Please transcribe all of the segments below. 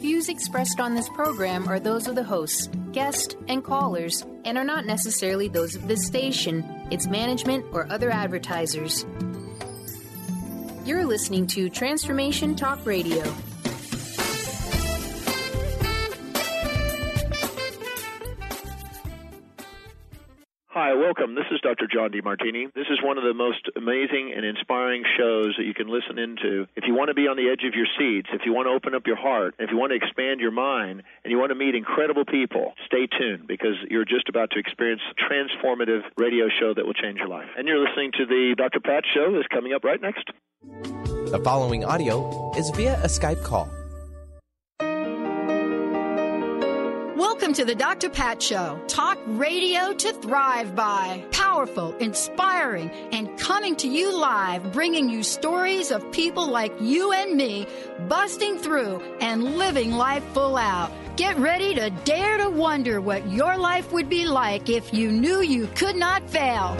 views expressed on this program are those of the hosts, guests, and callers, and are not necessarily those of this station, its management, or other advertisers. You're listening to Transformation Talk Radio. Hi, welcome. This is Dr. John DeMartini. This is one of the most amazing and inspiring shows that you can listen into. If you want to be on the edge of your seats, if you want to open up your heart, if you want to expand your mind, and you want to meet incredible people, stay tuned because you're just about to experience a transformative radio show that will change your life. And you're listening to the Dr. Pat Show that's coming up right next. The following audio is via a Skype call. Welcome to the Dr. Pat Show. Talk radio to thrive by. Powerful, inspiring, and coming to you live, bringing you stories of people like you and me, busting through and living life full out. Get ready to dare to wonder what your life would be like if you knew you could not fail.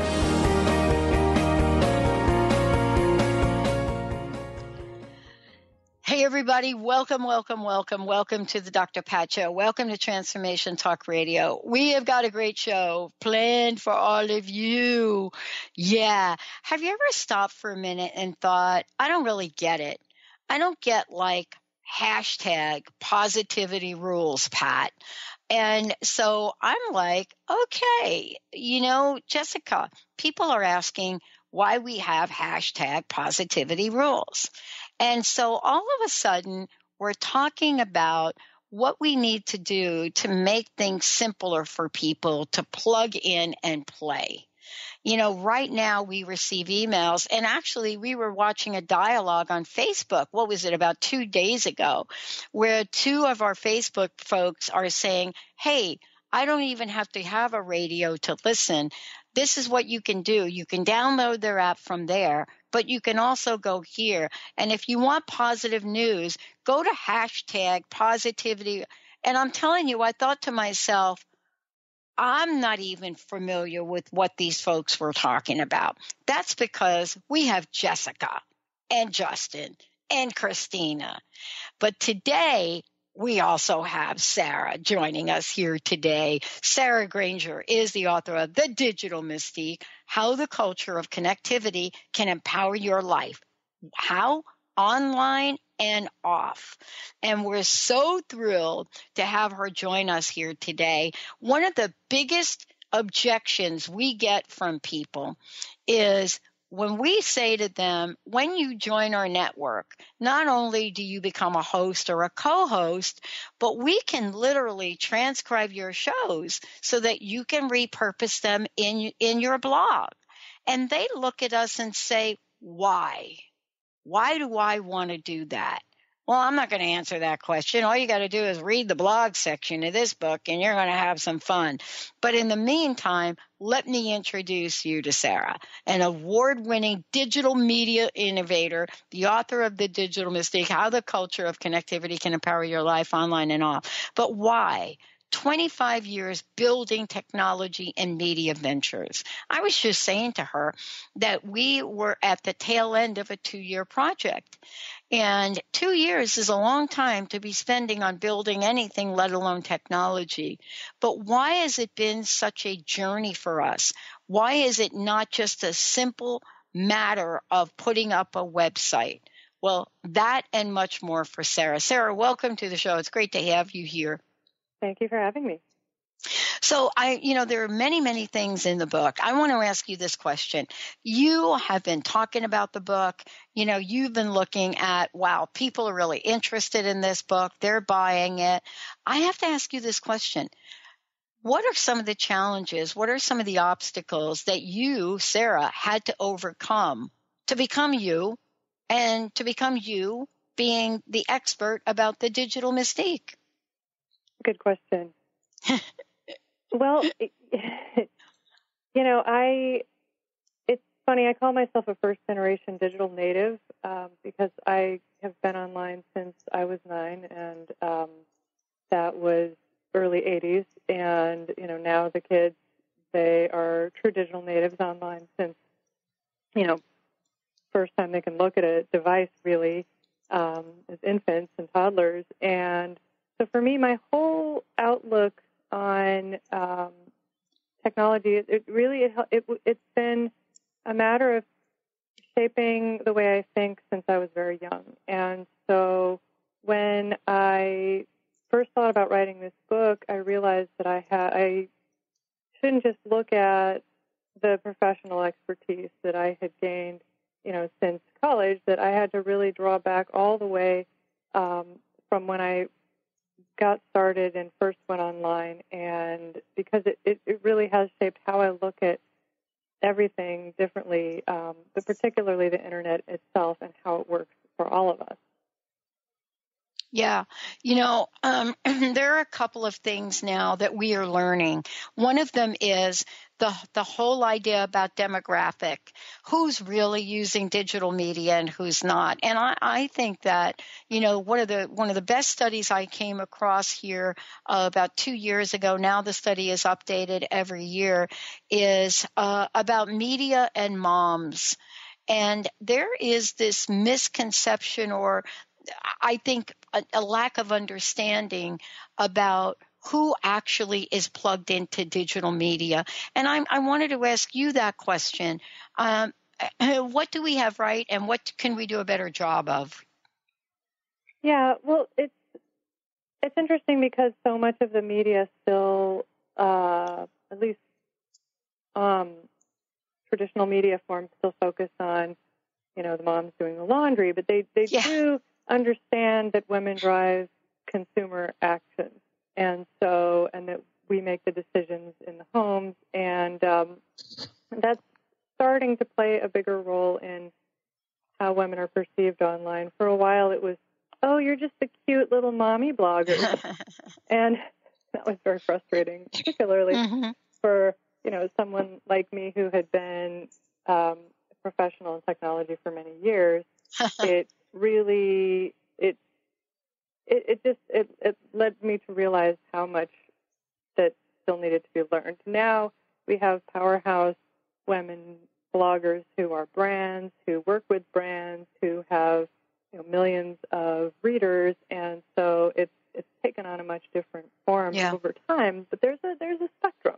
Hey, everybody. Welcome to the Dr. Pat Show. Welcome to Transformation Talk Radio. We have got a great show planned for all of you. Yeah. Have you ever stopped for a minute and thought, I don't really get it. I don't get like hashtag positivity rules, Pat. And so I'm like, okay, Jessica, people are asking why we have hashtag positivity rules. And so all of a sudden, we're talking about what we need to do to make things simpler for people to plug in and play. Right now we receive emails, and actually we were watching a dialogue on Facebook. What was it, about 2 days ago, where two of our Facebook folks are saying, hey, I don't even have to have a radio to listen. This is what you can do. You can download their app from there, but you can also go here. And if you want positive news, go to hashtag positivity. And I'm telling you, I thought to myself, I'm not even familiar with what these folks were talking about. That's because we have Jessica and Justin and Christina. But today, we also have Sarah joining us here today. Sarah Granger is the author of The Digital Mystique, How the Culture of Connectivity Can Empower Your Life. How? Online and off. And we're so thrilled to have her join us here today. One of the biggest objections we get from people is when we say to them, when you join our network, not only do you become a host or a co-host, but we can literally transcribe your shows so that you can repurpose them in your blog. And they look at us and say, why? Why do I want to do that? Well, I'm not going to answer that question. All you got to do is read the blog section of this book and you're going to have some fun. But in the meantime, let me introduce you to Sarah, an award-winning digital media innovator, the author of The Digital Mystique, How the Culture of Connectivity Can Empower Your Life Online and Off. But why? 25 years building technology and media ventures. I was just saying to her that we were at the tail end of a 2-year project. And 2 years is a long time to be spending on building anything, let alone technology. But why has it been such a journey for us? Why is it not just a simple matter of putting up a website? Well, that and much more for Sarah. Sarah, welcome to the show. It's great to have you here. Thank you for having me. So there are many, many things in the book. I want to ask you this question. You have been talking about the book. You've been looking at, wow, people are really interested in this book. They're buying it. I have to ask you this question. What are some of the challenges? What are some of the obstacles that you, Sarah, had to overcome to become you and to become you being the expert about the digital mystique? Good question. Well, it's funny. I call myself a first-generation digital native because I have been online since I was 9, and that was early 80s. And, now the kids, they are true digital natives online since, first time they can look at a device really as infants and toddlers. And So for me, my whole outlook on technology, it's been a matter of shaping the way I think since I was very young. And so when I first thought about writing this book, I realized that I shouldn't just look at the professional expertise that I had gained, since college, that I had to really draw back all the way from when I got started and first went online, and because it really has shaped how I look at everything differently, but particularly the internet itself and how it works for all of us. Yeah. There are a couple of things now that we are learning. One of them is the whole idea about demographic, who's really using digital media and who's not. And I think that, one of the best studies I came across here about 2 years ago, now the study is updated every year, is about media and moms. And there is this misconception, or I think a lack of understanding about who actually is plugged into digital media. And I wanted to ask you that question. What do we have right, and what can we do a better job of? Yeah, well, it's interesting because so much of the media still, at least traditional media forms, still focus on, the moms doing the laundry, but they do understand that women drive consumer action, and that we make the decisions in the homes, and that's starting to play a bigger role in how women are perceived online. For a while, it was, oh, you're just a cute little mommy blogger, and that was very frustrating, particularly for someone like me who had been a professional in technology for many years. It really, it led me to realize how much that still needed to be learned. Now we have powerhouse women bloggers who are brands, who work with brands, who have millions of readers, and so it's taken on a much different form over time. But there's a spectrum,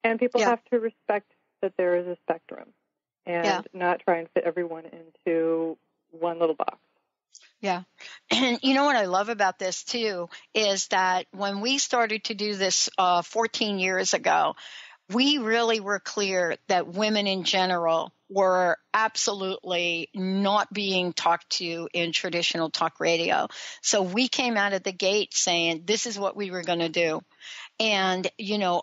and people have to respect that there is a spectrum, and not try and fit everyone into one little box. Yeah. And what I love about this too is that when we started to do this 14 years ago, we really were clear that women in general were absolutely not being talked to in traditional talk radio. So we came out of the gate saying this is what we were going to do. And,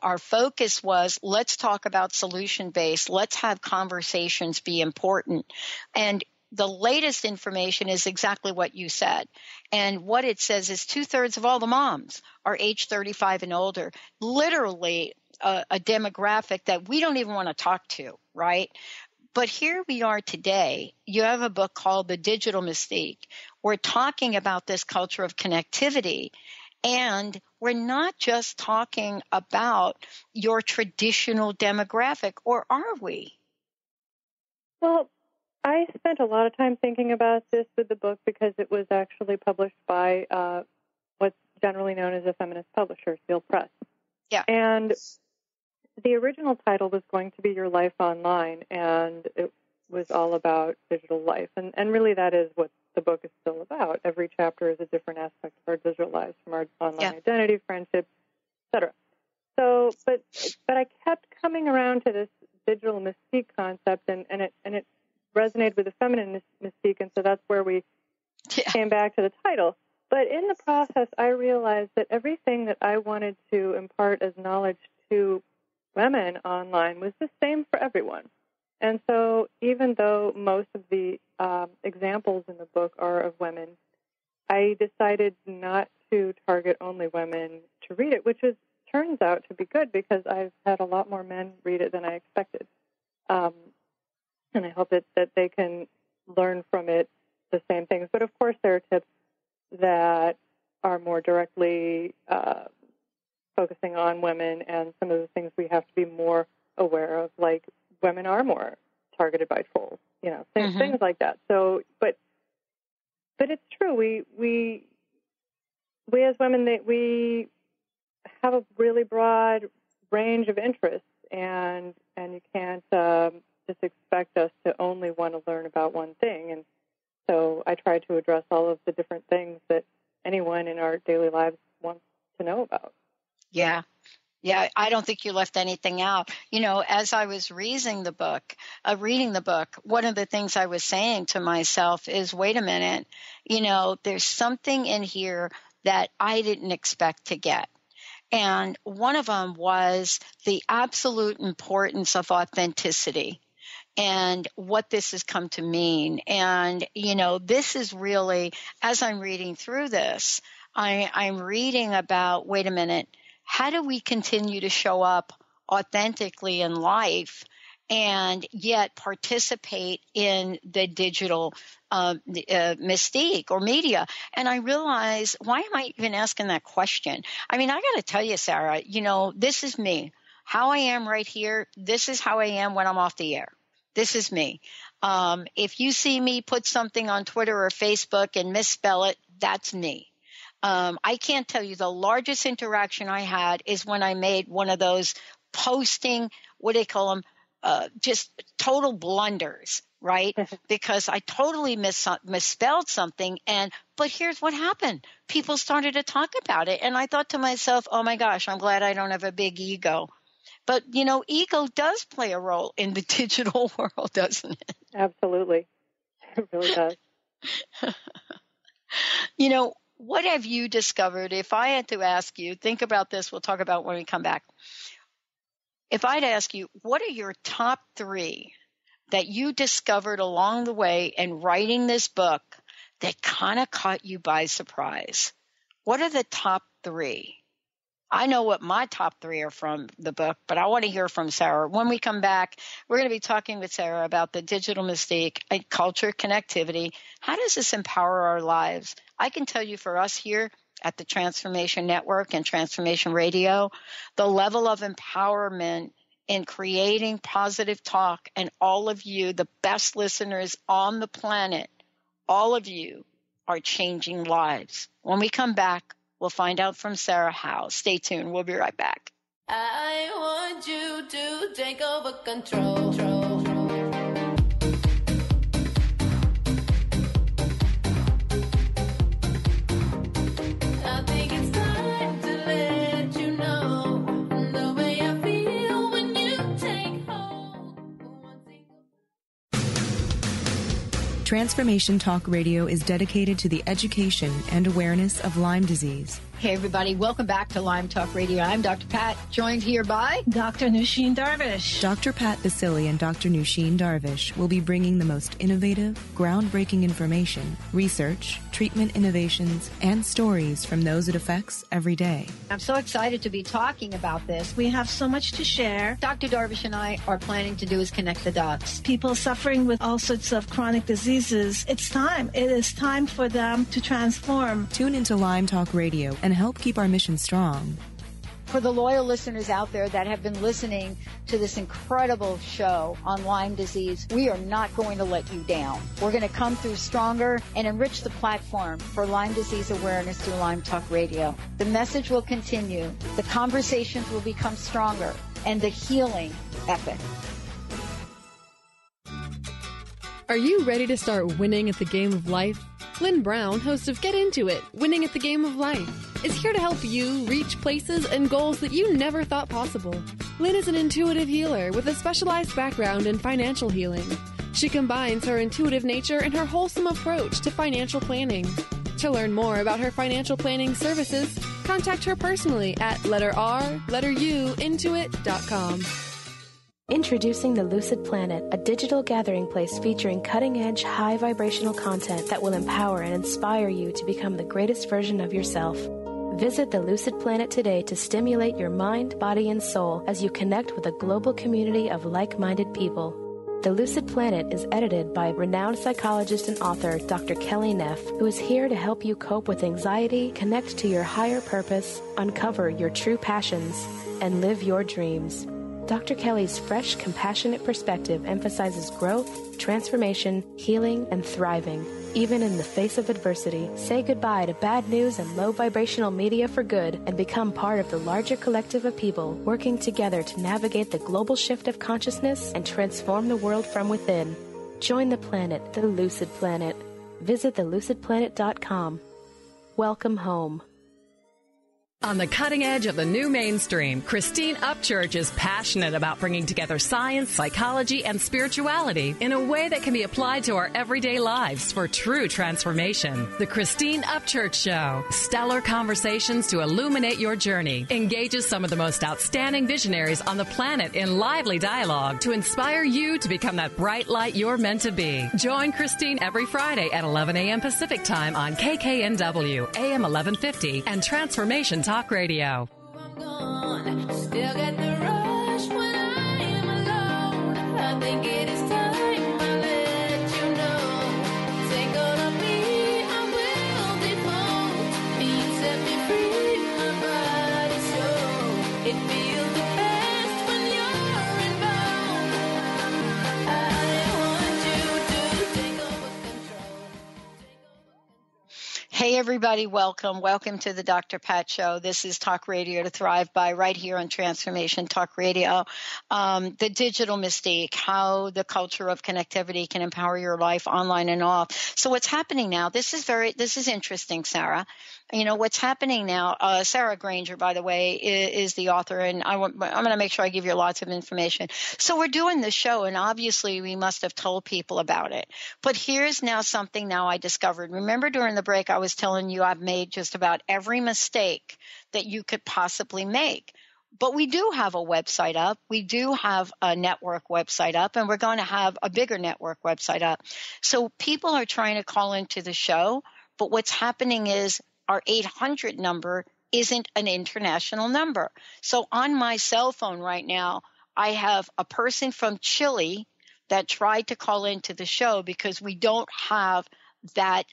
our focus was, let's talk about solution-based. Let's have conversations be important. And the latest information is exactly what you said. And what it says is 2/3 of all the moms are age 35 and older, literally a demographic that we don't even want to talk to, right? But here we are today. You have a book called The Digital Mystique. We're talking about this culture of connectivity. And we're not just talking about your traditional demographic, or are we? Well, I spent a lot of time thinking about this with the book because it was actually published by what's generally known as a feminist publisher, Seal Press. Yeah. And the original title was going to be Your Life Online, and it was all about digital life. And really that is what the book is still about. Every chapter is a different aspect of our digital lives, from our online identity, friendship, etc. So, but I kept coming around to this digital mystique concept, and it resonated with the feminine mystique, and so that's where we came back to the title. But in the process, I realized that everything that I wanted to impart as knowledge to women online was the same for everyone. And so even though most of the examples in the book are of women, I decided not to target only women to read it, which turns out to be good because I've had a lot more men read it than I expected. And I hope that they can learn from it the same things. But of course, there are tips that are more directly focusing on women and some of the things we have to be more aware of, like women are more targeted by trolls, things like that. So, but it's true. We we as women, we have a really broad range of interests, and you can't just expect us to only want to learn about one thing. And so I try to address all of the different things that anyone in our daily lives wants to know about. Yeah. Yeah, I don't think you left anything out. You know, as I was reading the book, one of the things I was saying to myself is, wait a minute, you know, there's something in here that I didn't expect to get. And one of them was the absolute importance of authenticity and what this has come to mean. And, you know, this is really, as I'm reading through this, I'm reading about, wait a minute, how do we continue to show up authentically in life and yet participate in the digital mystique or media? And I realized, why am I even asking that question? I mean, I got to tell you, Sarah, you know, this is me. How I am right here, this is how I am when I'm off the air. This is me. If you see me put something on Twitter or Facebook and misspell it, that's me. I can't tell you, the largest interaction I had is when I made one of those posting, what do they call them, just total blunders, right? Because I totally misspelled something. But here's what happened. People started to talk about it. And I thought to myself, oh my gosh, I'm glad I don't have a big ego. But, you know, ego does play a role in the digital world, doesn't it? Absolutely. It really does. You know, what have you discovered? If I had to ask you, think about this, we'll talk about when we come back. If I'd ask you, what are your top 3 that you discovered along the way in writing this book that kind of caught you by surprise? What are the top 3? I know what my top 3 are from the book, but I want to hear from Sarah. When we come back, we're going to be talking with Sarah about the digital mystique, culture, connectivity. How does this empower our lives? I can tell you for us here at the Transformation Network and Transformation Radio, the level of empowerment in creating positive talk, and all of you, the best listeners on the planet, all of you are changing lives. When we come back, we'll find out from Sarah how. Stay tuned. We'll be right back. I want you to take over control. I think it's time to let you know the way I feel when you take hold. Transformation Talk Radio is dedicated to the education and awareness of Lyme disease. Hey, everybody. Welcome back to Lyme Talk Radio. I'm Dr. Pat, joined here by Dr. Nusheen Darvish. Dr. Pat Basili and Dr. Nusheen Darvish will be bringing the most innovative, groundbreaking information, research, treatment innovations, and stories from those it affects every day. I'm so excited to be talking about this. We have so much to share. Dr. Darvish and I are planning to do is connect the dots. People suffering with all sorts of chronic diseases, it's time. It is time for them to transform. Tune into Lyme Talk Radio and help keep our mission strong. For the loyal listeners out there that have been listening to this incredible show on Lyme disease, we are not going to let you down. We're going to come through stronger and enrich the platform for Lyme disease awareness through Lyme Talk Radio. The message will continue, the conversations will become stronger, and the healing epic. Are you ready to start winning at the game of life? Lynn Brown, host of Get Into It, Winning at the Game of Life, is here to help you reach places and goals that you never thought possible. Lynn is an intuitive healer with a specialized background in financial healing. She combines her intuitive nature and her wholesome approach to financial planning. To learn more about her financial planning services, contact her personally at intuit.com. Introducing the Lucid Planet, a digital gathering place featuring cutting-edge, high-vibrational content that will empower and inspire you to become the greatest version of yourself. Visit the Lucid Planet today to stimulate your mind, body, and soul as you connect with a global community of like-minded people. The Lucid Planet is edited by renowned psychologist and author Dr. Kelly Neff, who is here to help you cope with anxiety, connect to your higher purpose, uncover your true passions, and live your dreams. Dr. Kelly's fresh, compassionate perspective emphasizes growth, transformation, healing, and thriving. Even in the face of adversity, say goodbye to bad news and low vibrational media for good and become part of the larger collective of people working together to navigate the global shift of consciousness and transform the world from within. Join the planet, the Lucid Planet. Visit thelucidplanet.com. Welcome home. On the cutting edge of the new mainstream, Christine Upchurch is passionate about bringing together science, psychology, and spirituality in a way that can be applied to our everyday lives for true transformation. The Christine Upchurch Show, stellar conversations to illuminate your journey, engages some of the most outstanding visionaries on the planet in lively dialogue to inspire you to become that bright light you're meant to be. Join Christine every Friday at 11 a.m. Pacific Time on KKNW, AM 1150, and Transformation Talk Radio. Still get the rush when I am alone. I think it is time I let you know. Take all of me, I will default. You set me free, my body's yours. It feels the best when you're involved. I want you to take over control. Hey, everybody, welcome. Welcome to the Dr. Pat Show. This is Talk Radio to Thrive By right here on Transformation Talk Radio. The Digital Mystique, how the culture of connectivity can empower your life online and off. So what's happening now, this is interesting, Sarah. You know, what's happening now, Sarah Granger, by the way, is the author, and I'm going to make sure I give you lots of information. So we're doing this show, and obviously we must have told people about it. But here's now something now I discovered. Remember during the break I was telling you I've made just about every mistake that you could possibly make. But we do have a website up. We do have a network website up, and we're going to have a bigger network website up. So people are trying to call into the show, but what's happening is our 800 number isn't an international number. So on my cell phone right now, I have a person from Chile that tried to call into the show because we don't have that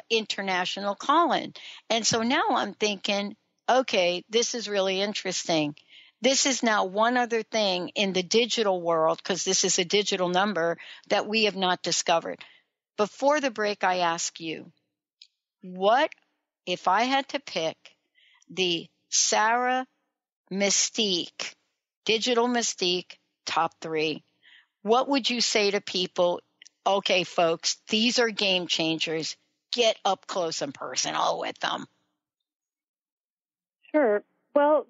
international call-in. And so now I'm thinking, okay, this is really interesting. This is now one other thing in the digital world, because this is a digital number that we have not discovered. Before the break, I ask you, what if I had to pick the Sarah Mystique, Digital Mystique top 3, what would you say to people? Okay, folks, these are game changers. Get up close and personal with them. Sure. Well,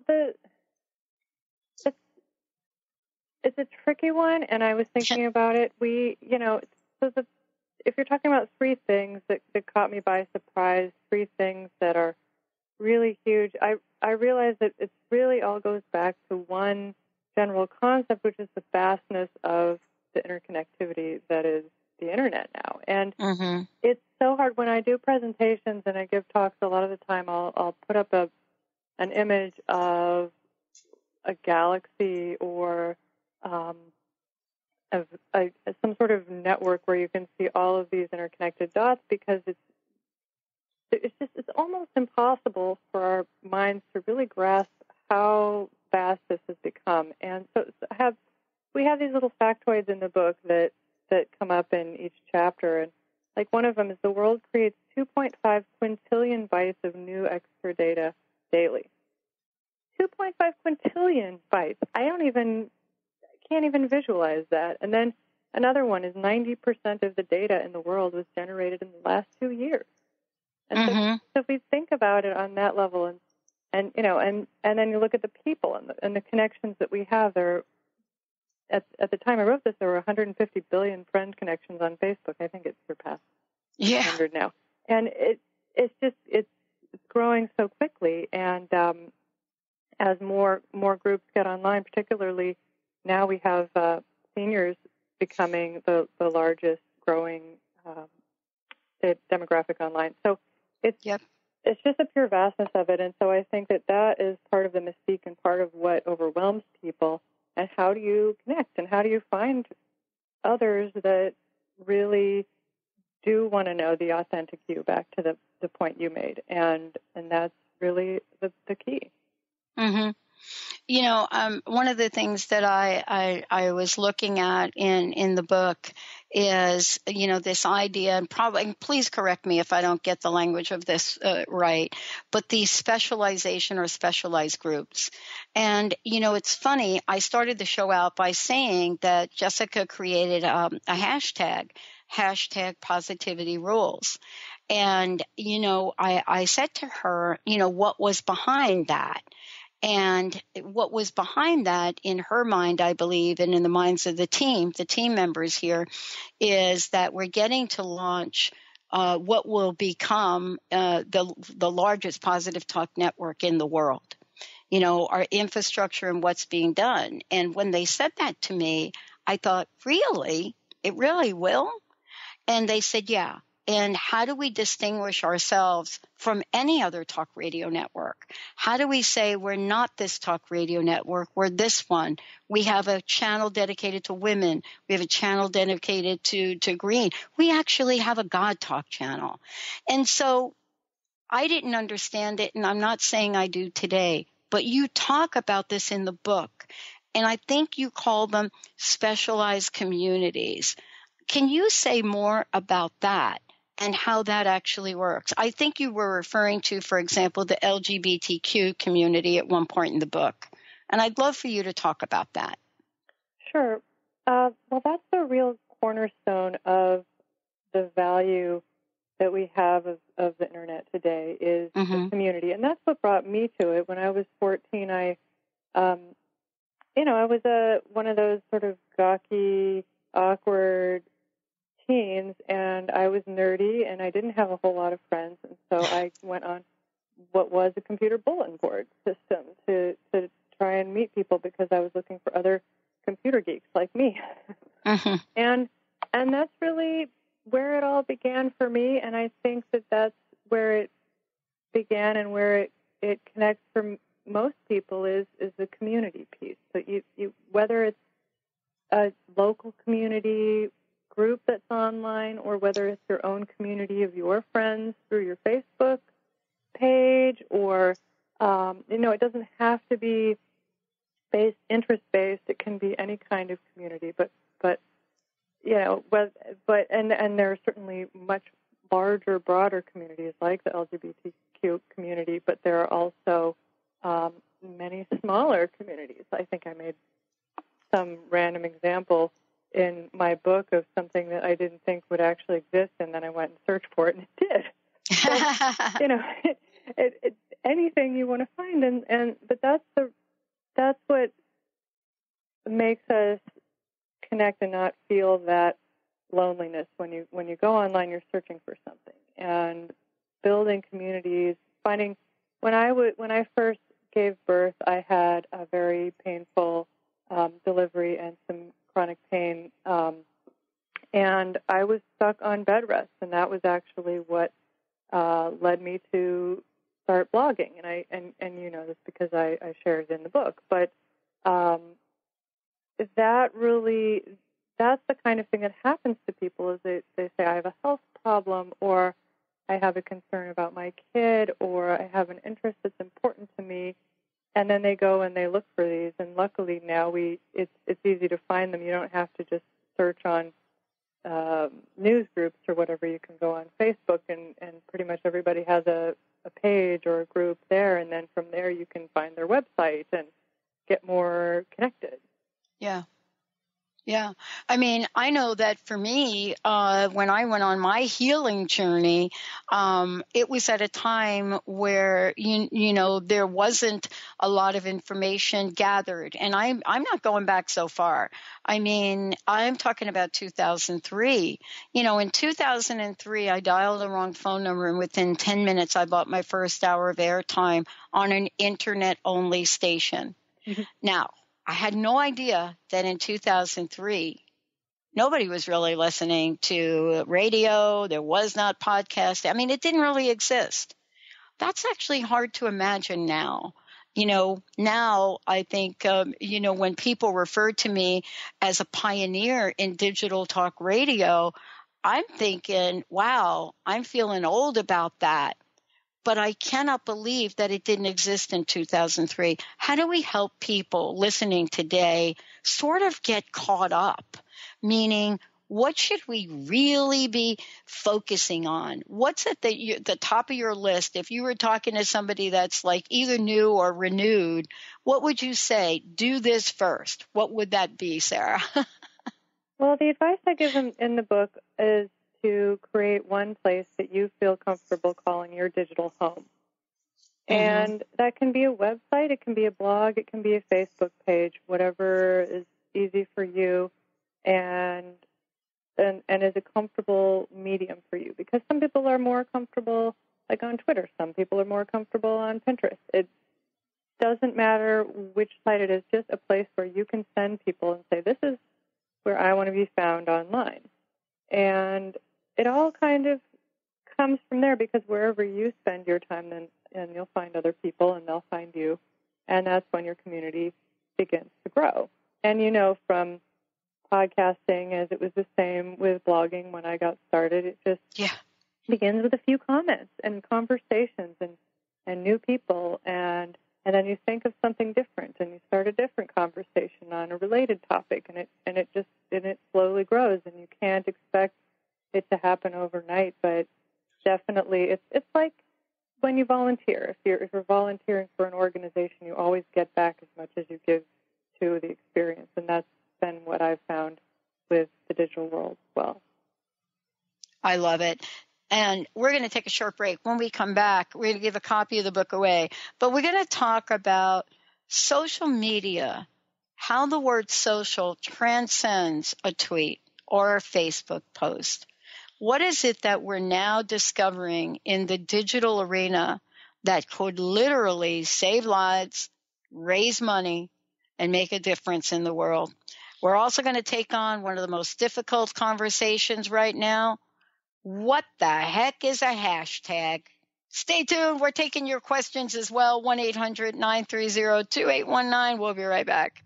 it's a tricky one, and I was thinking about it. If you're talking about 3 things that caught me by surprise, 3 things that are really huge, I realize that it really all goes back to one general concept, which is the vastness of the interconnectivity that is the internet now. And it's so hard when I do presentations and I give talks. A lot of the time, I'll put up an image of a galaxy or of some sort of network where you can see all of these interconnected dots, because it's almost impossible for our minds to really grasp how vast this has become. And so we have these little factoids in the book that come up in each chapter, and like one of them is the world creates 2.5 quintillion bytes of new extra data daily. 2.5 quintillion bytes. I can't even visualize that. And then another one is 90% of the data in the world was generated in the last 2 years. And so if we think about it on that level, and then you look at the people and the connections that we have, there. At the time I wrote this, there were 150 billion friend connections on Facebook. I think it's surpassed 100 now, and it's growing so quickly. And as more groups get online, particularly now, we have seniors becoming the largest growing demographic online. So it's just a pure vastness of it. And so I think that is part of the mystique and part of what overwhelms people. And how do you connect? And how do you find others that really do want to know the authentic you, back to the point you made? And that's really the key. One of the things that I was looking at in the book is, this idea, and probably, please correct me if I don't get the language of this right, but these specialization or specialized groups. And, it's funny, I started the show out by saying that Jessica created a hashtag positivity rules. And, I said to her, what was behind that? And what was behind that in her mind, I believe, and in the minds of the team members here, is that we're getting to launch what will become the largest positive talk network in the world. Our infrastructure and what's being done. And when they said that to me, I thought, really? It really will? And they said, yeah. And how do we distinguish ourselves from any other talk radio network? How do we say we're not this talk radio network, we're this one? We have a channel dedicated to women. We have a channel dedicated to green. We actually have a God Talk channel. And so I didn't understand it, and I'm not saying I do today, but you talk about this in the book, and I think you call them specialized communities. Can you say more about that? And how that actually works? I think you were referring to, for example, the LGBTQ community at one point in the book. And I'd love for you to talk about that. Sure. Well, that's the real cornerstone of the value that we have of the Internet today is the community. And that's what brought me to it. When I was 14, I was one of those sort of gawky, awkward teens, and I was nerdy, and I didn't have a whole lot of friends, and so I went on what was a computer bulletin board system to try and meet people because I was looking for other computer geeks like me. And that's really where it all began for me, and I think that that's where it began and where it connects for most people is the community piece. So you whether it's a local community group that's online or whether it's your own community of your friends through your Facebook page or, it doesn't have to be interest-based. It can be any kind of community, but there are certainly much larger, broader communities like the LGBTQ community, but there are also many smaller communities. I think I made some random example in my book of something that I didn't think would actually exist, and then I went and searched for it, and it did. So, anything you want to find, but that's what makes us connect and not feel that loneliness when you go online. You're searching for something and building communities. Finding when I first gave birth, I had a very painful delivery and some chronic pain, and I was stuck on bed rest, and that was actually what led me to start blogging. And you know this because I shared it in the book. But that's the kind of thing that happens to people is they say, I have a health problem, or I have a concern about my kid, or I have an interest that's important to me. And then they go and they look for these, and luckily now it's easy to find them. You don't have to just search on news groups or whatever. You can go on Facebook, and pretty much everybody has a page or a group there, and then from there you can find their website and get more connected. Yeah. Yeah. I mean, I know that for me, when I went on my healing journey, it was at a time where, there wasn't a lot of information gathered. And I'm not going back so far. I mean, I'm talking about 2003. In 2003, I dialed the wrong phone number, and within 10 minutes, I bought my first hour of airtime on an internet-only station. Mm-hmm. Now, I had no idea that in 2003, nobody was really listening to radio. There was not podcast. I mean, it didn't really exist. That's actually hard to imagine now. Now I think, when people refer to me as a pioneer in digital talk radio, I'm thinking, wow, I'm feeling old about that. but I cannot believe that it didn't exist in 2003. How do we help people listening today sort of get caught up? Meaning, what should we really be focusing on? What's at the top of your list? If you were talking to somebody that's like either new or renewed, what would you say? Do this first. What would that be, Sarah? Well, the advice I give them in the book is to create one place that you feel comfortable calling your digital home. And that can be a website, it can be a blog, it can be a Facebook page, whatever is easy for you and is a comfortable medium for you. Because some people are more comfortable, like on Twitter. Some people are more comfortable on Pinterest. It doesn't matter which site it is, just a place where you can send people and say, this is where I want to be found online. And it all kind of comes from there, because wherever you spend your time, then and you'll find other people and they'll find you. And that's when your community begins to grow. And you know, from podcasting, as it was the same with blogging when I got started, it just begins with a few comments and conversations and new people, and then you think of something different and you start a different conversation on a related topic, and it slowly grows, and you can't expect it to happen overnight, but definitely it's like when you volunteer. If you're volunteering for an organization, you always get back as much as you give to the experience, and that's been what I've found with the digital world as well. I love it. And we're going to take a short break. When we come back, we're going to give a copy of the book away. But we're going to talk about social media, how the word social transcends a tweet or a Facebook post. What is it that we're now discovering in the digital arena that could literally save lives, raise money, and make a difference in the world? We're also going to take on one of the most difficult conversations right now. What the heck is a hashtag? Stay tuned. We're taking your questions as well. 1-800-930-2819. We'll be right back.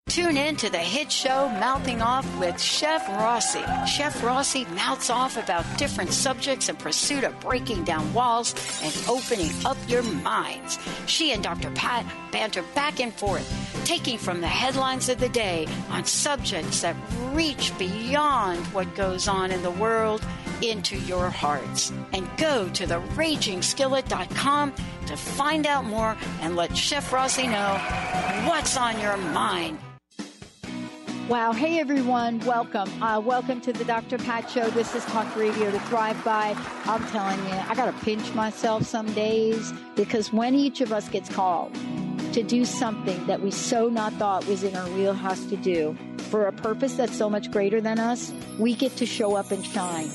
Tune in to the hit show Mouthing Off with Chef Rossi. Chef Rossi mouths off about different subjects in pursuit of breaking down walls and opening up your minds. She and Dr. Pat banter back and forth, taking from the headlines of the day on subjects that reach beyond what goes on in the world into your hearts. And go to theragingskillet.com to find out more and let Chef Rossi know what's on your mind. Wow. Hey, everyone. Welcome. Welcome to the Dr. Pat Show. This is Talk Radio to Thrive By. I'm telling you, I got to pinch myself some days, because when each of us gets called to do something that we so not thought was in our wheelhouse to do for a purpose that's so much greater than us, we get to show up and shine.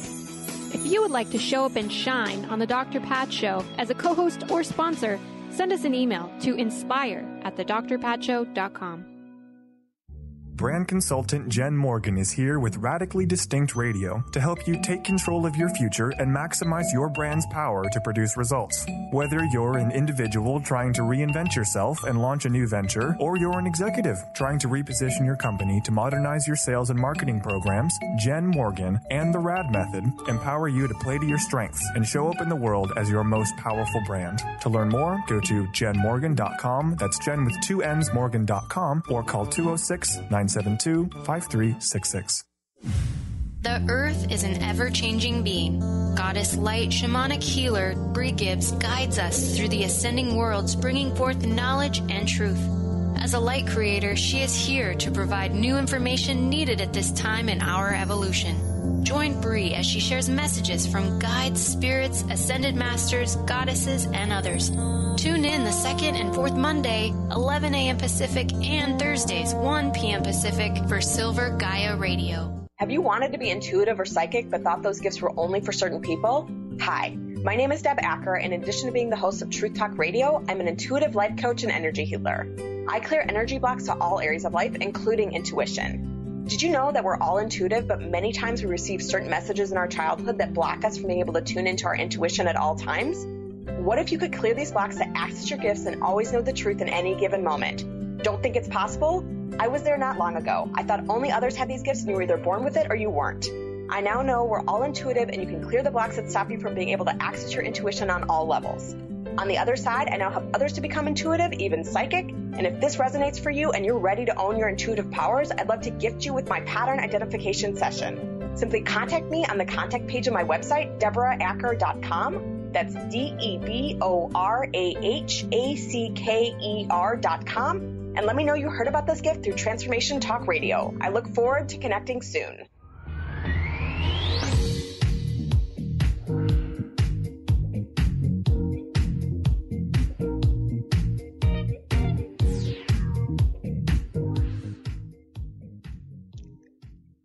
If you would like to show up and shine on the Dr. Pat Show as a co-host or sponsor, send us an email to inspire@thedrpatshow.com. Brand consultant Jen Morgan is here with Radically Distinct Radio to help you take control of your future and maximize your brand's power to produce results. Whether you're an individual trying to reinvent yourself and launch a new venture, or you're an executive trying to reposition your company to modernize your sales and marketing programs, Jen Morgan and the RAD Method empower you to play to your strengths and show up in the world as your most powerful brand. To learn more, go to jenmorgan.com. That's Jen with 2 N's, Morgan.com, or call 206-972-5366. The Earth is an ever-changing being. Goddess Light Shamanic Healer Bree Gibbs guides us through the ascending worlds, bringing forth knowledge and truth. As a light creator, she is here to provide new information needed at this time in our evolution. Join Bree as she shares messages from guides, spirits, ascended masters, goddesses, and others. Tune in the second and fourth Monday, 11 a.m. Pacific, and Thursdays, 1 p.m. Pacific for Silver Gaia Radio. Have you wanted to be intuitive or psychic but thought those gifts were only for certain people? Hi, my name is Deb Acker, and in addition to being the host of Truth Talk Radio, I'm an intuitive life coach and energy healer. I clear energy blocks to all areas of life, including intuition. Did you know that we're all intuitive, but many times we receive certain messages in our childhood that block us from being able to tune into our intuition at all times? What if you could clear these blocks to access your gifts and always know the truth in any given moment? Don't think it's possible? I was there not long ago. I thought only others had these gifts and you were either born with it or you weren't. I now know we're all intuitive and you can clear the blocks that stop you from being able to access your intuition on all levels. On the other side, I now help others to become intuitive, even psychic. And if this resonates for you and you're ready to own your intuitive powers, I'd love to gift you with my pattern identification session. Simply contact me on the contact page of my website, DeborahAcker.com. That's DeborahAcker.com. And let me know you heard about this gift through Transformation Talk Radio. I look forward to connecting soon.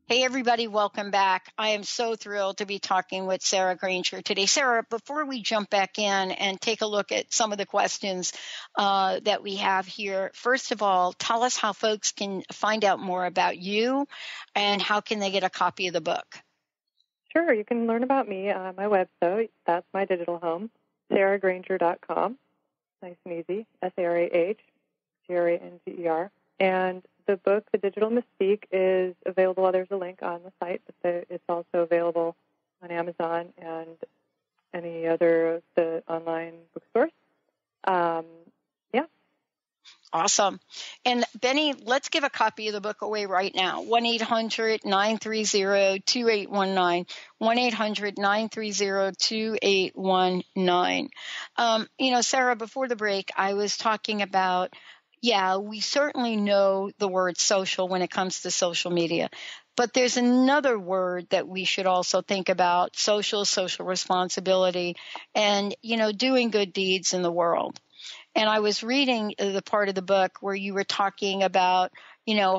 Hey, everybody, welcome back. I am so thrilled to be talking with Sarah Granger today. Sarah, before we jump back in and take a look at some of the questions that we have here, first of all, tell us how folks can find out more about you and how can they get a copy of the book? Sure. You can learn about me on my website. That's my digital home, sarahgranger.com. Nice and easy, SarahGranger. And the book, The Digital Mystique, is available. There's a link on the site, but it's also available on Amazon and any other of the online bookstores. Yeah. Awesome. And Benny, let's give a copy of the book away right now. 1-800-930-2819. 1-800-930-2819. Sarah, before the break, I was talking about we certainly know the word social when it comes to social media, but there's another word that we should also think about, social responsibility, and, doing good deeds in the world. And I was reading the part of the book where you were talking about,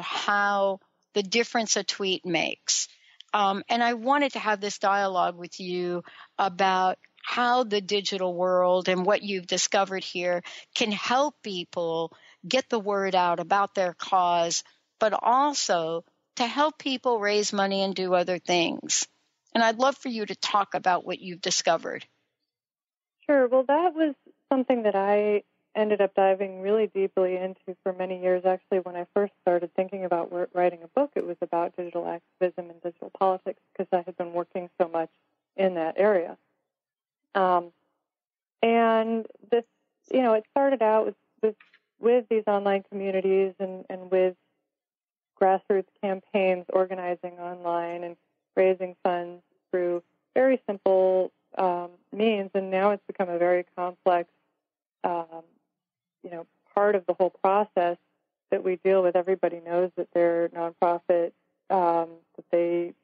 how the difference a tweet makes. And I wanted to have this dialogue with you about how the digital world and what you've discovered here can help people get the word out about their cause, but also to help people raise money and do other things. And I'd love for you to talk about what you've discovered. Sure. Well, that was something that I ended up diving really deeply into for many years. Actually, when I first started thinking about writing a book, it was about digital activism and digital politics because I had been working so much in that area. And this, it started out with these online communities and with grassroots campaigns organizing online and raising funds through very simple means. And now it's become a very complex, part of the whole process that we deal with. Everybody knows that their nonprofit that they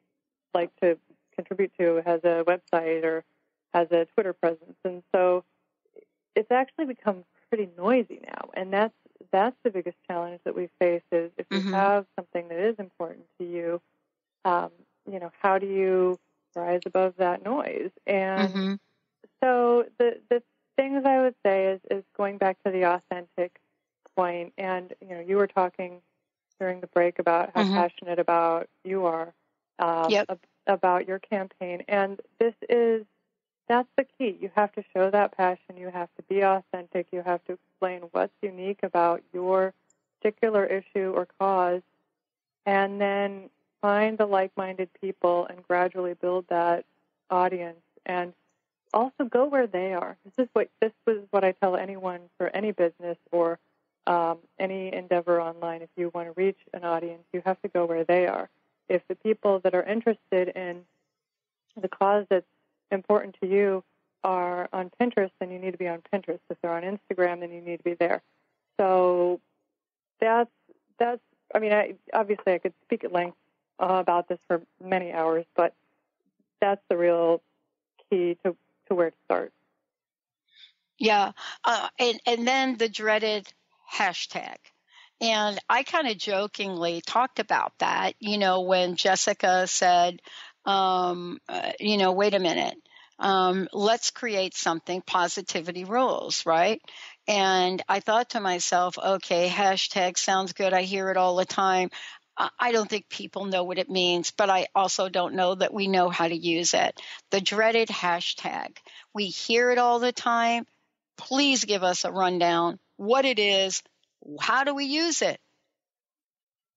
like to contribute to has a website or has a Twitter presence. And so it's actually become pretty noisy now. And that's the biggest challenge that we face is if you have something that is important to you, how do you rise above that noise? And so the things I would say is going back to the authentic point. And, you were talking during the break about how passionate about you are about your campaign. And that's the key. You have to show that passion. You have to be authentic. You have to explain what's unique about your particular issue or cause, and then find the like-minded people and gradually build that audience. And also go where they are. This was what I tell anyone for any business or any endeavor online. If you want to reach an audience, you have to go where they are. If the people that are interested in the cause that's important to you are on Pinterest, then you need to be on Pinterest. If they're on Instagram, then you need to be there. So that's. Obviously I could speak at length about this for many hours, but that's the real key to where to start. Yeah, and then the dreaded hashtag. And I kind of jokingly talked about that, when Jessica said, wait a minute, let's create something, positivity rules, right? And I thought to myself, okay, hashtag sounds good. I hear it all the time. I don't think people know what it means, but I also don't know that we know how to use it. The dreaded hashtag. We hear it all the time. Please give us a rundown, what it is, how do we use it?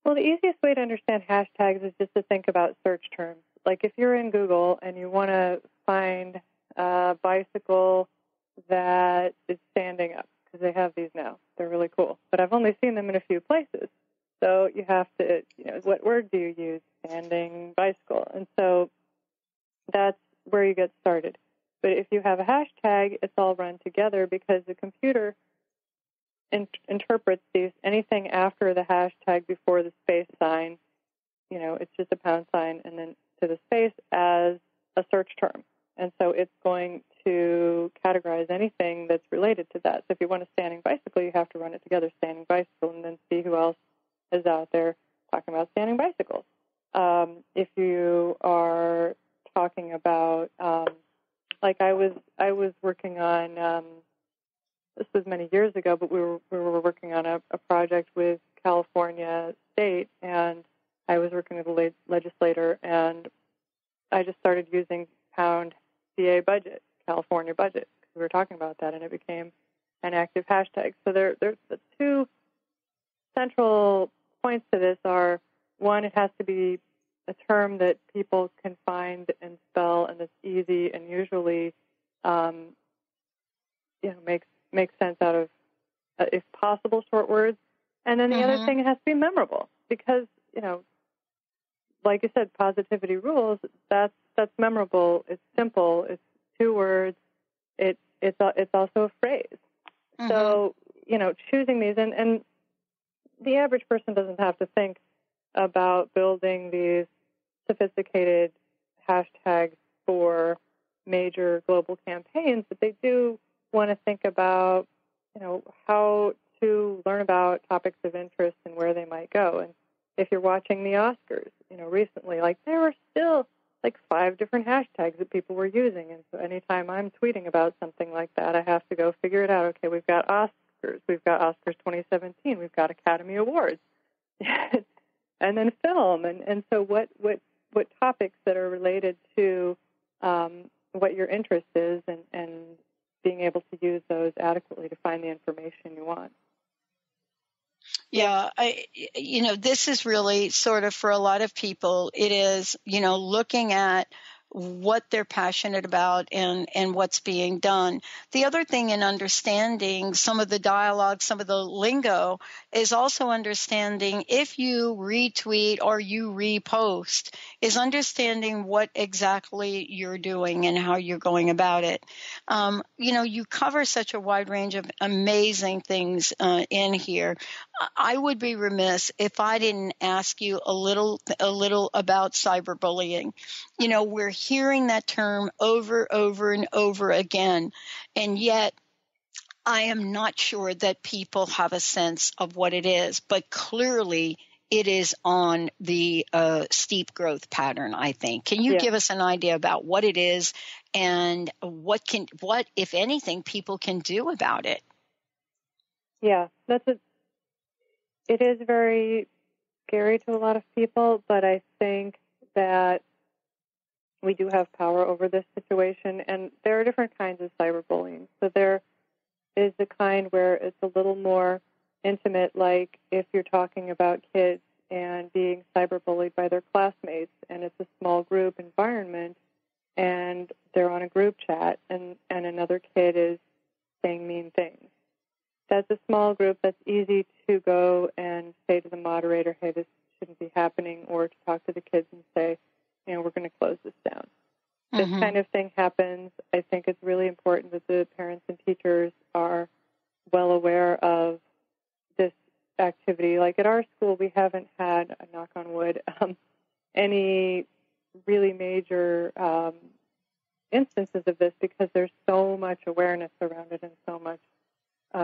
Well, the easiest way to understand hashtags is just to think about search terms. Like if you're in Google and you want to find a bicycle that is standing up, because they have these now. They're really cool. But I've only seen them in a few places. So you have to, what word do you use? Standing bicycle. And so that's where you get started. But if you have a hashtag, it's all run together because the computer interprets anything after the hashtag before the space sign, it's just a pound sign, and then to the space as a search term. And so it's going to categorize anything that's related to that. So if you want a standing bicycle, you have to run it together, standing bicycle, and then see who else is out there talking about standing bicycles. If you are talking about, like I was working on, this was many years ago, but we were working on a project with California State, and I was working with a legislator, and I just started using pound CA budget, California budget, because we were talking about that, and it became an active hashtag. So there's the two central points to this are, one, it has to be a term that people can find and spell and that's easy and usually makes sense out of, if possible, short words. And then the other thing, it has to be memorable because, like you said, positivity rules, that's memorable. It's simple. It's 2 words. It's also a phrase. So, choosing these, and the average person doesn't have to think about building these sophisticated hashtags for major global campaigns, but they do want to think about, how to learn about topics of interest and where they might go. And if you're watching the Oscars, recently, there were still 5 different hashtags that people were using. And so anytime I'm tweeting about something like that, I have to go figure it out. Okay, we've got Oscars. We've got Oscars 2017. We've got Academy Awards. And then film. And so what topics that are related to what your interest is and being able to use those adequately to find the information you want. Yeah, this is really sort of for a lot of people, it is, looking at what they're passionate about and what's being done. The other thing in understanding some of the dialogue, some of the lingo, is also understanding if you retweet or you repost, is understanding what exactly you're doing and how you're going about it. You cover such a wide range of amazing things in here. I would be remiss if I didn't ask you a little about cyberbullying. We're hearing that term over and over again, and yet I am not sure that people have a sense of what it is, but clearly it is on the steep growth pattern, I think. Can you give us an idea about what it is and what, if anything, people can do about it? Yeah, it is very scary to a lot of people, but I think that we do have power over this situation, and there are different kinds of cyberbullying. So there is the kind where it's a little more intimate, like if you're talking about kids and being cyberbullied by their classmates, and it's a small group environment, and they're on a group chat, and another kid is saying mean things. That's a small group that's easy to go and say to the moderator, hey, this shouldn't be happening, or to talk to the kids and say, we're going to close this down. This kind of thing happens. I think it's really important that the parents and teachers are well aware of this activity. Like at our school, we haven't had, knock on wood, any really major instances of this because there's so much awareness around it and so much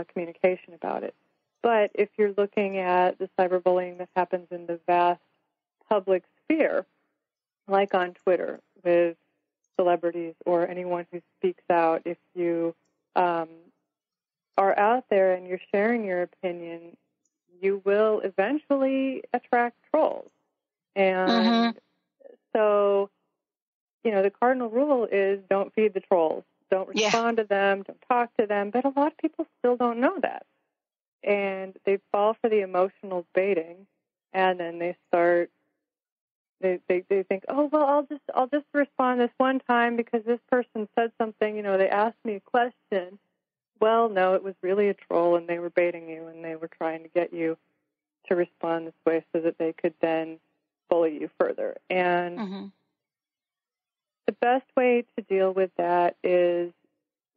communication about it. But if you're looking at the cyberbullying that happens in the vast public sphere, like on Twitter with celebrities or anyone who speaks out, if you are out there and you're sharing your opinion, you will eventually attract trolls. And so, the cardinal rule is don't feed the trolls. Don't respond to them. Don't talk to them. But a lot of people still don't know that. And they fall for the emotional baiting, and then they start, they think, oh, well, I'll just respond this one time because this person said something, they asked me a question. Well, no, it was really a troll, and they were baiting you, and they were trying to get you to respond this way so that they could then bully you further. And the best way to deal with that is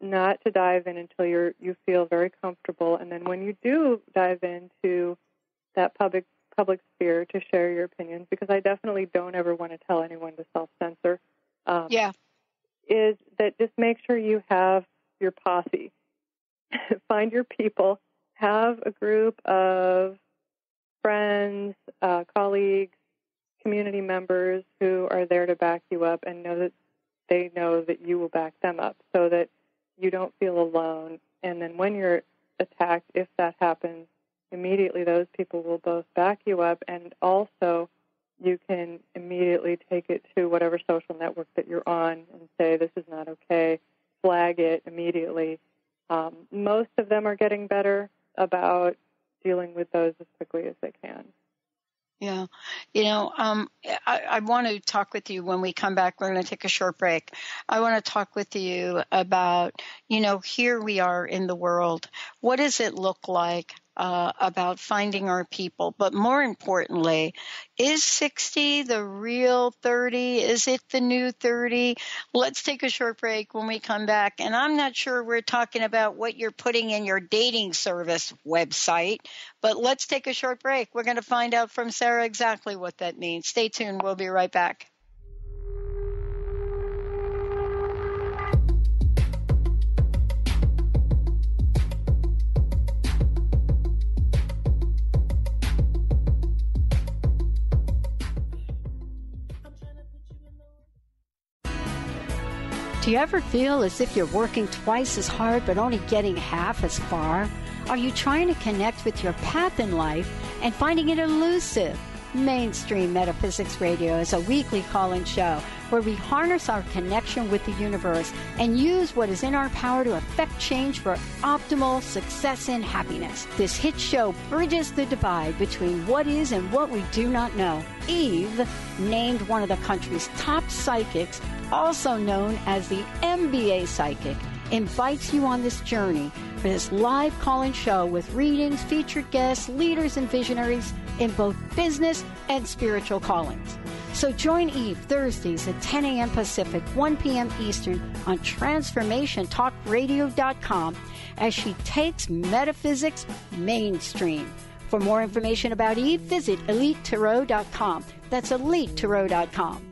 not to dive in until you feel very comfortable. And then when you do dive into that public sphere to share your opinions, because I definitely don't ever want to tell anyone to self-censor, is that just make sure you have your posse. Find your people. Have a group of friends, colleagues, community members who are there to back you up and know that they know that you will back them up so that you don't feel alone. And then when you're attacked, if that happens, immediately those people will both back you up, and also you can immediately take it to whatever social network that you're on and say, this is not okay, flag it immediately. Most of them are getting better about dealing with those as quickly as they can. Yeah. I want to talk with you when we come back. We're going to take a short break. I want to talk with you about, here we are in the world. What does it look like about finding our people? But more importantly, is 60 the real 30? Is it the new 30? Let's take a short break. When we come back, and I'm not sure we're talking about what you're putting in your dating service website, but let's take a short break. We're going to find out from Sarah exactly what that means. Stay tuned. We'll be right back. Do you ever feel as if you're working twice as hard but only getting half as far? Are you trying to connect with your path in life and finding it elusive? Mainstream Metaphysics Radio is a weekly call-in show where we harness our connection with the universe and use what is in our power to affect change for optimal success and happiness. This hit show bridges the divide between what is and what we do not know. Eve, named one of the country's top psychics, also known as the MBA Psychic, invites you on this journey for this live call-in show with readings, featured guests, leaders, and visionaries in both business and spiritual callings. So join Eve Thursdays at 10 a.m. Pacific, 1 p.m. Eastern on TransformationTalkRadio.com as she takes metaphysics mainstream. For more information about Eve, visit EliteTarot.com. That's EliteTarot.com.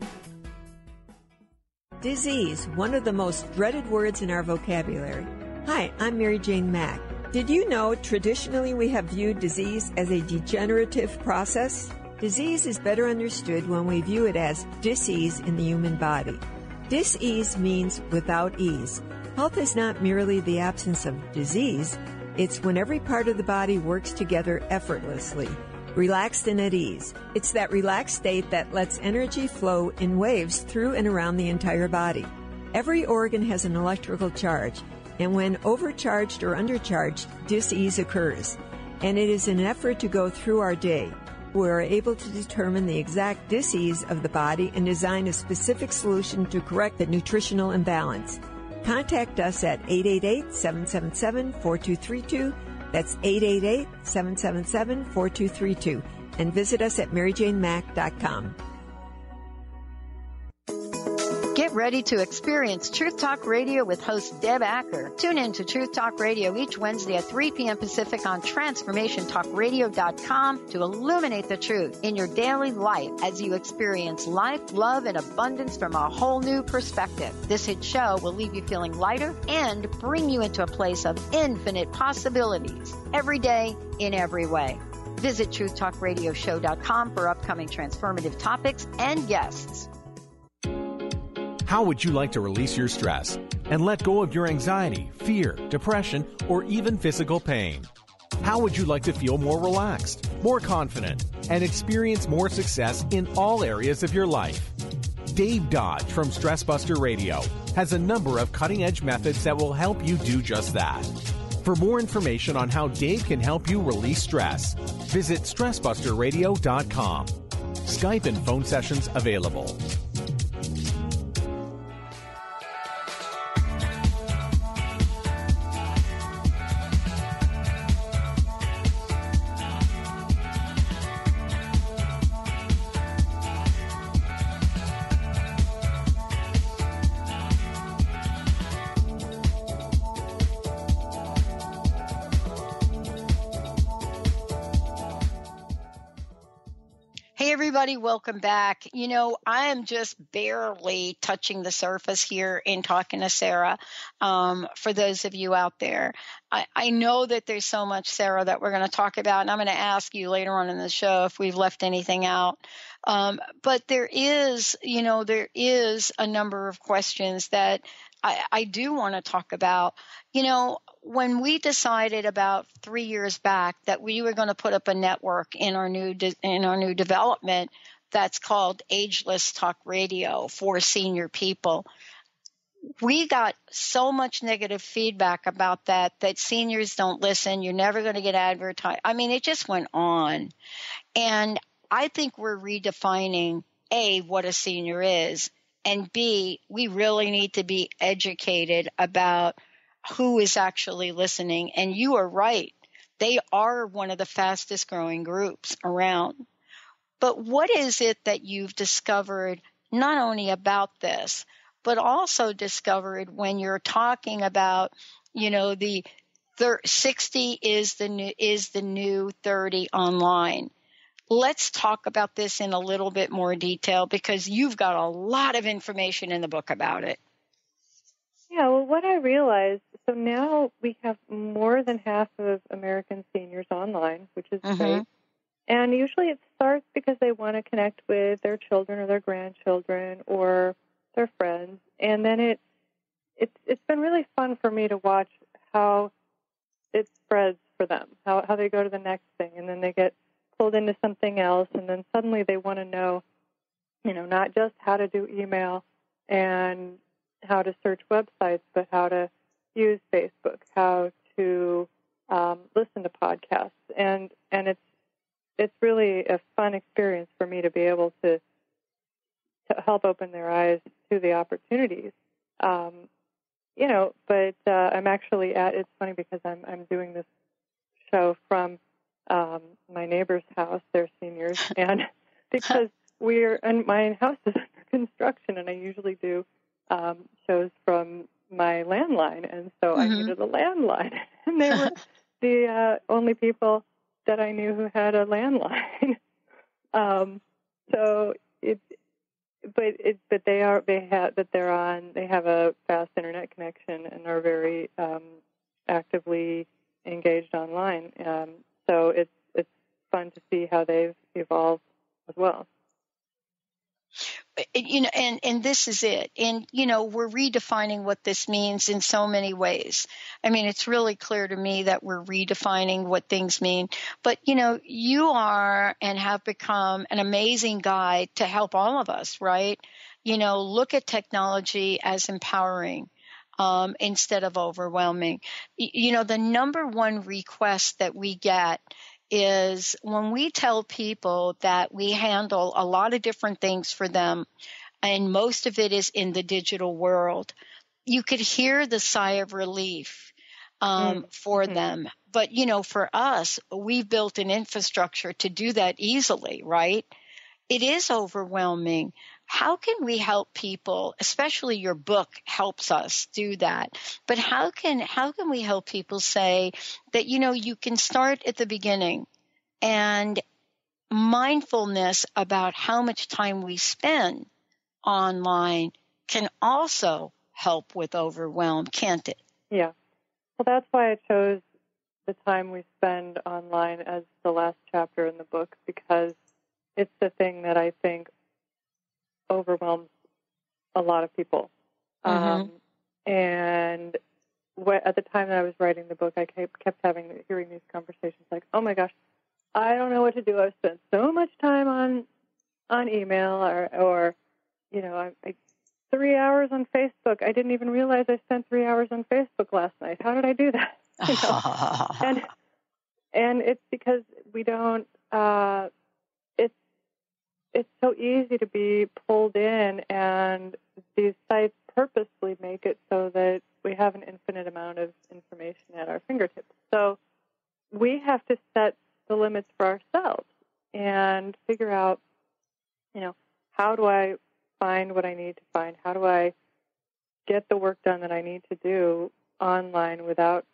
Disease, one of the most dreaded words in our vocabulary. Hi, I'm Mary Jane Mack. Did you know traditionally we have viewed disease as a degenerative process? Disease is better understood when we view it as dis-ease in the human body. Dis-ease means without ease. Health is not merely the absence of disease. It's when every part of the body works together effortlessly, relaxed and at ease. It's that relaxed state that lets energy flow in waves through and around the entire body. Every organ has an electrical charge, and when overcharged or undercharged, dis-ease occurs. And it is an effort to go through our day. We are able to determine the exact dis-ease of the body and design a specific solution to correct the nutritional imbalance. Contact us at 888-777-4232. That's 888-777-4232. And visit us at maryjanemack.com. Get ready to experience Truth Talk Radio with host Deb Acker. Tune in to Truth Talk Radio each Wednesday at 3 p.m. Pacific on TransformationTalkRadio.com to illuminate the truth in your daily life as you experience life, love, and abundance from a whole new perspective. This hit show will leave you feeling lighter and bring you into a place of infinite possibilities every day in every way. Visit TruthTalkRadioshow.com for upcoming transformative topics and guests. How would you like to release your stress and let go of your anxiety, fear, depression, or even physical pain? How would you like to feel more relaxed, more confident, and experience more success in all areas of your life? Dave Dodge from Stress Buster Radio has a number of cutting-edge methods that will help you do just that. For more information on how Dave can help you release stress, visit StressBusterRadio.com. Skype and phone sessions available. Hey, everybody, welcome back. You know, I am just barely touching the surface here in talking to Sarah. For those of you out there, I know that there's so much, Sarah, that we're going to talk about, and I'm going to ask you later on in the show if we've left anything out. But there is a number of questions that I do want to talk about. You know, when we decided about 3 years back that we were going to put up a network in our new development that's called Ageless Talk Radio for senior people, we got so much negative feedback about that seniors don't listen. You're never going to get advertised. I mean, it just went on. And I think we're redefining, A, what a senior is, and B, we really need to be educated about who is actually listening. And you are right. They are one of the fastest growing groups around. But what is it that you've discovered not only about this, but also discovered when you're talking about, you know, the 60 is the new 30 online? Let's talk about this in a little bit more detail because you've got a lot of information in the book about it. Yeah, well, what I realized, so now we have more than half of American seniors online, which is great. And usually it starts because they want to connect with their children or their grandchildren or their friends. And then it's been really fun for me to watch how it spreads for them, how they go to the next thing, and then they get pulled into something else, and then suddenly they want to know, you know, not just how to do email and how to search websites, but how to use Facebook, how to listen to podcasts, and it's really a fun experience for me to be able to help open their eyes to the opportunities. You know, but I'm actually it's funny because I'm doing this show from my neighbor's house. They're seniors, and because my house is under construction, and I usually do shows from my landline, and so I needed a landline, and they were the only people that I knew who had a landline. So they have a fast internet connection and are very actively engaged online. So it's fun to see how they've evolved as well. You know, and this is it. And, you know, we're redefining what this means in so many ways. I mean, it's really clear to me that we're redefining what things mean. But, you know, you are and have become an amazing guide to help all of us, right? You know, look at technology as empowering instead of overwhelming. You know, the number one request that we get is when we tell people that we handle a lot of different things for them, and most of it is in the digital world, you could hear the sigh of relief for them. But, you know, for us, we've built an infrastructure to do that easily, right? It is overwhelming. How can we help people, especially your book helps us do that, but how can we help people say that, you know, you can start at the beginning, and mindfulness about how much time we spend online can also help with overwhelm, can't it? Yeah. Well, that's why I chose the time we spend online as the last chapter in the book, because it's the thing that I think overwhelms a lot of people. And at the time that I was writing the book, I kept hearing these conversations like, oh my gosh, I don't know what to do. I've spent so much time on email or 3 hours on Facebook. I didn't even realize I spent 3 hours on Facebook last night. How did I do that? And it's because we don't. It's so easy to be pulled in, and these sites purposely make it so that we have an infinite amount of information at our fingertips. So we have to set the limits for ourselves and figure out, how do I find what I need to find? How do I get the work done that I need to do online without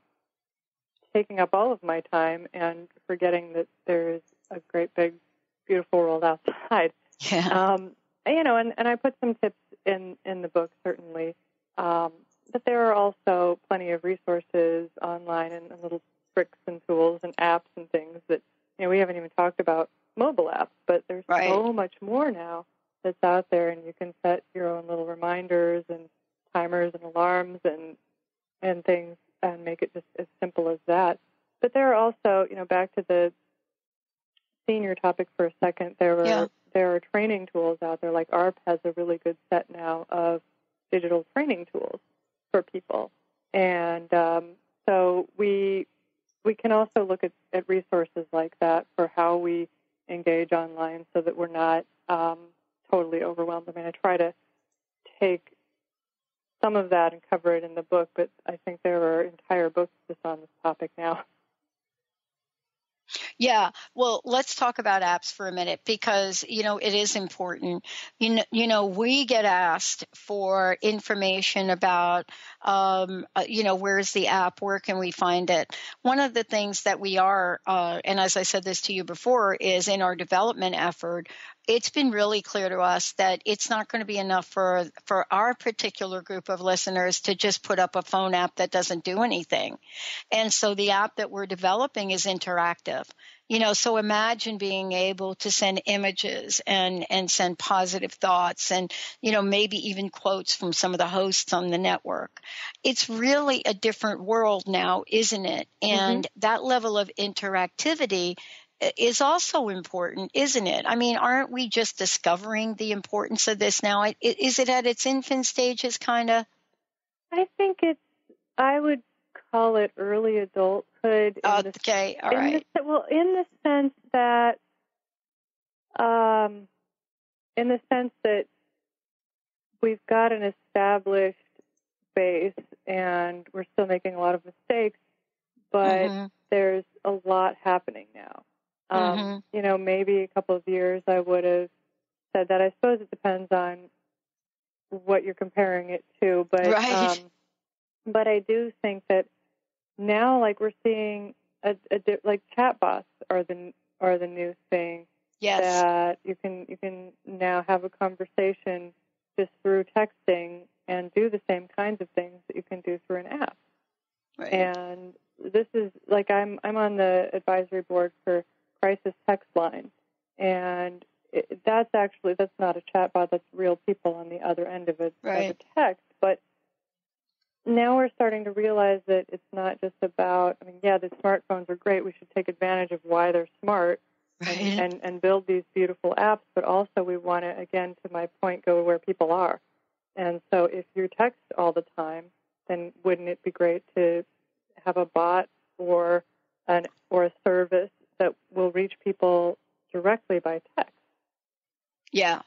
taking up all of my time and forgetting that there's a great, big, beautiful world outside? Yeah. And I put some tips in the book, certainly. But there are also plenty of resources online and little tricks and tools and apps and things that, we haven't even talked about mobile apps, but there's so much more now that's out there, and you can set your own little reminders and timers and alarms and things and make it just as simple as that. But there are also, back to the senior topic for a second, there are training tools out there, like ARP has a really good set now of digital training tools for people. And so we can also look at resources like that for how we engage online so that we're not totally overwhelmed. I mean, I try to take some of that and cover it in the book, but I think there are entire books just on this topic now. Yeah, well, let's talk about apps for a minute because, it is important. We get asked for information about, where's the app, where can we find it? One of the things that we are, and as I said this to you before, is in our development effort, it's been really clear to us that it's not going to be enough for our particular group of listeners to just put up a phone app that doesn't do anything. And so the app that we're developing is interactive. So imagine being able to send images and send positive thoughts and, maybe even quotes from some of the hosts on the network. It's really a different world now, isn't it? And that level of interactivity is also important, isn't it? I mean, aren't we just discovering the importance of this now? Is it at its infant stages, kind of? I think I would call it early adulthood. Okay, all right. In the sense that we've got an established base and we're still making a lot of mistakes, but there's a lot happening now. Maybe a couple of years I would have said that. I suppose it depends on what you're comparing it to, but but I do think that now, like, we're seeing like chatbots are the new thing. Yes. That you can now have a conversation just through texting and do the same kinds of things that you can do through an app. Right. And this is like I'm on the advisory board for Crisis Text Line, and that's not a chatbot. That's real people on the other end of it, of a text. But now we're starting to realize that it's not just about. I mean, the smartphones are great. We should take advantage of why they're smart and build these beautiful apps. But also, we want to, again, to my point, go where people are. And so, if you text all the time, then wouldn't it be great to have a bot or a service that will reach people directly by text? Yeah.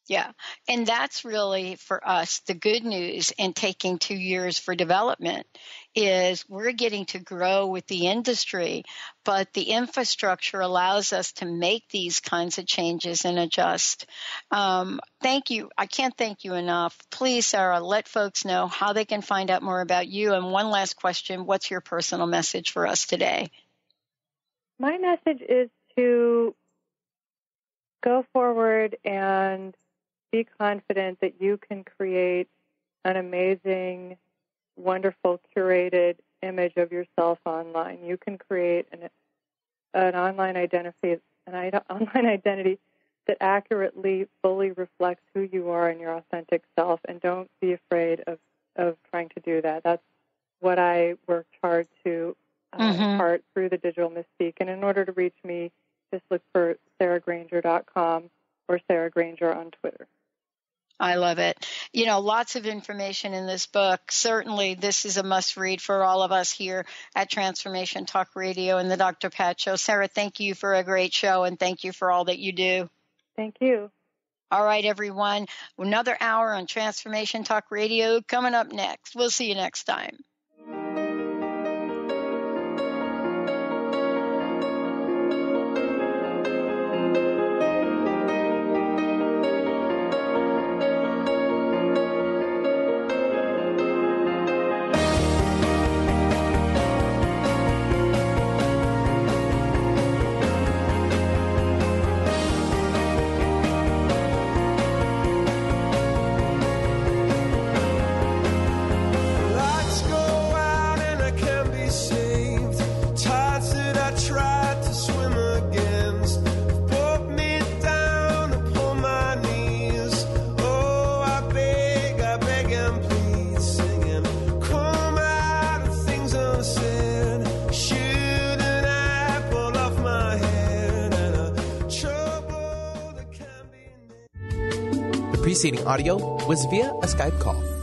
Yeah. And that's really, for us, the good news in taking 2 years for development is we're getting to grow with the industry, but the infrastructure allows us to make these kinds of changes and adjust. Thank you. I can't thank you enough. Please, Sarah, let folks know how they can find out more about you. And one last question, what's your personal message for us today? My message is to go forward and be confident that you can create an amazing, wonderful, curated image of yourself online. You can create an online identity, that accurately, fully reflects who you are and your authentic self. And don't be afraid of trying to do that. That's what I worked hard to impart through the Digital Mystique. And in order to reach me, just look for sarahgranger.com or Sarah Granger on Twitter. I love it. You know, lots of information in this book. Certainly, this is a must-read for all of us here at Transformation Talk Radio and the Dr. Pat Show. Sarah, thank you for a great show, and thank you for all that you do. Thank you. All right, everyone. Another hour on Transformation Talk Radio coming up next. We'll see you next time. Preceding audio was via a Skype call.